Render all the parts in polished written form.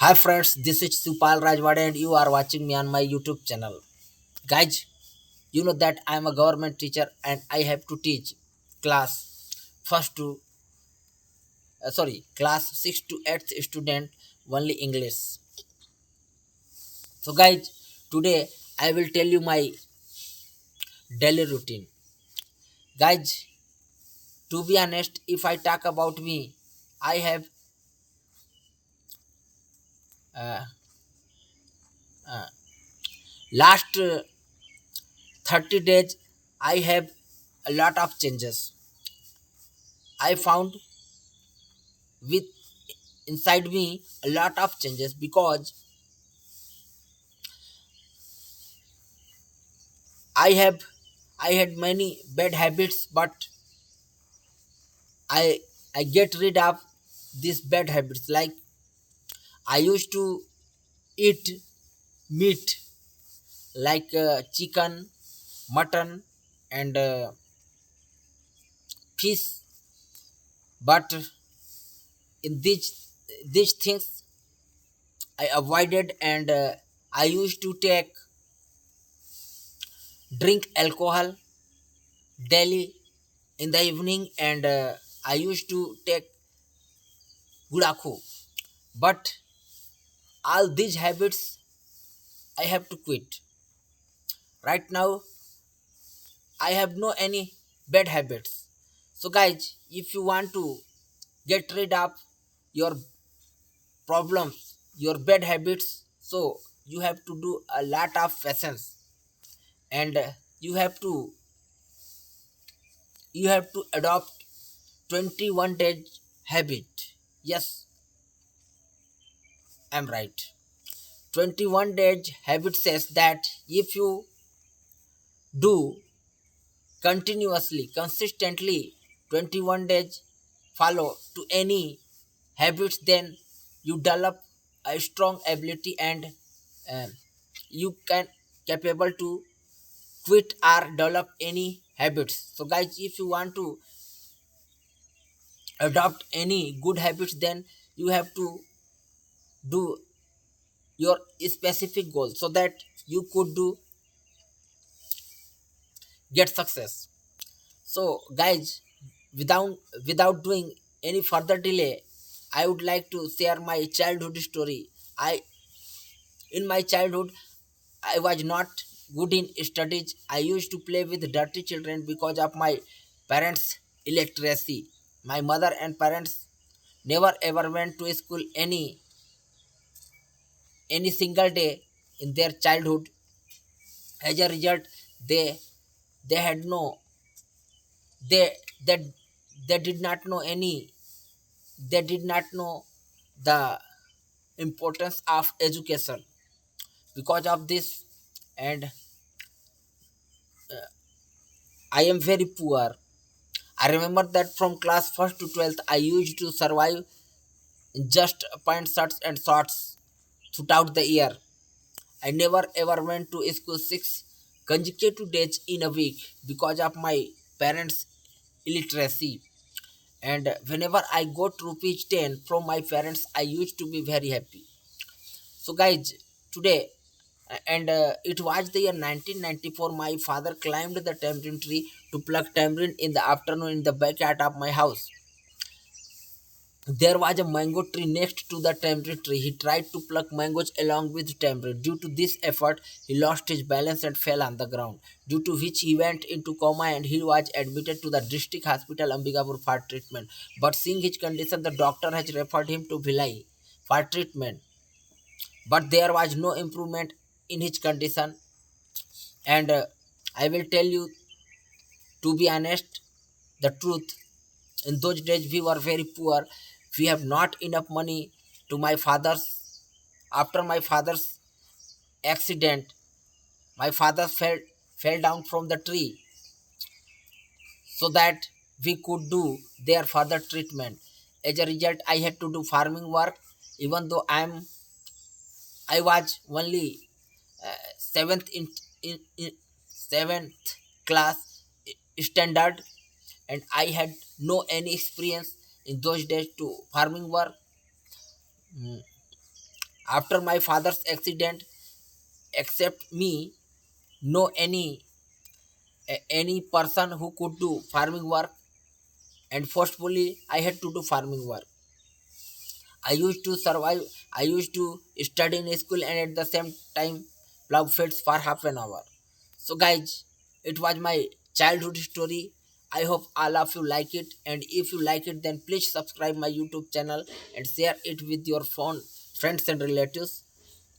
Hi friends, this is Supal Rajwade and you are watching me on my YouTube channel. Guys, you know that I am a government teacher and I have to teach class first to class 6 to 8th student only English. So guys, today I will tell you my daily routine. Guys, to be honest, if I talk about me, I have uh, last 30 days I have a lot of changes. I found with inside me a lot of changes because I have I had many bad habits, but I I get rid of these bad habits. Like I used to eat meat like chicken, mutton, and fish, but in these things I avoided, and I used to take drink alcohol daily in the evening, and I used to take gulaku. But all these habits I have to quit. Right now, I have no any bad habits. So, guys, if you want to get rid of your problems, your bad habits, so you have to do a lot of patience, and you have to adopt 21 days habit. Yes, I'm right. 21 days habit says that if you do continuously, consistently 21 days follow to any habits, then you develop a strong ability, and um, you can capable to quit or develop any habits. So guys, if you want to adopt any good habits, then you have to do your specific goal so that you could do get success. So, guys, without without doing any further delay, I would like to share my childhood story. I In my childhood, I was not good in studies. I used to play with dirty children because of my parents' illiteracy. My mother and parents never ever went to school any single day in their childhood. As a result, they they had no they that they did not know any they did not know the importance of education. Because of this, and I am very poor. I remember that from class 1st to 12th I used to survive in just pant shirts and shorts throughout the year. I never ever went to school 6 consecutive days in a week because of my parents illiteracy. And whenever I got rupees 10 from my parents, I used to be very happy. So, guys, today, and it was the year 1994, my father climbed the tamarind tree to pluck tamarind in the afternoon in the backyard of my house. There was a mango tree next to the tamarind tree. He tried to pluck mangoes along with tamarind. Due to this effort, he lost his balance and fell on the ground, due to which he went into coma and he was admitted to the district hospital Ambikapur for treatment. But seeing his condition, the doctor has referred him to Bhilai for treatment. But there was no improvement in his condition, and I will tell you, to be honest, the truth. In those days we were very poor. We have not enough money to my father's. After my father's accident, my father fell down from the tree so that we could do their further treatment. As a result, I had to do farming work, even though I was only seventh in seventh class standard, and I had no any experience in those days to farming work. After my father's accident, except me, no any person who could do farming work, and forcefully I had to do farming work. I used to survive. I used to study in school and at the same time plow fields for half an hour. So, guys, it was my childhood story. I hope all of you like it, and if you like it, then please subscribe my YouTube channel and share it with your phone friends and relatives.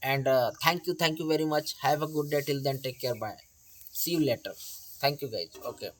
And thank you very much. Have a good day. Till then, take care. Bye. See you later. Thank you, guys. Okay.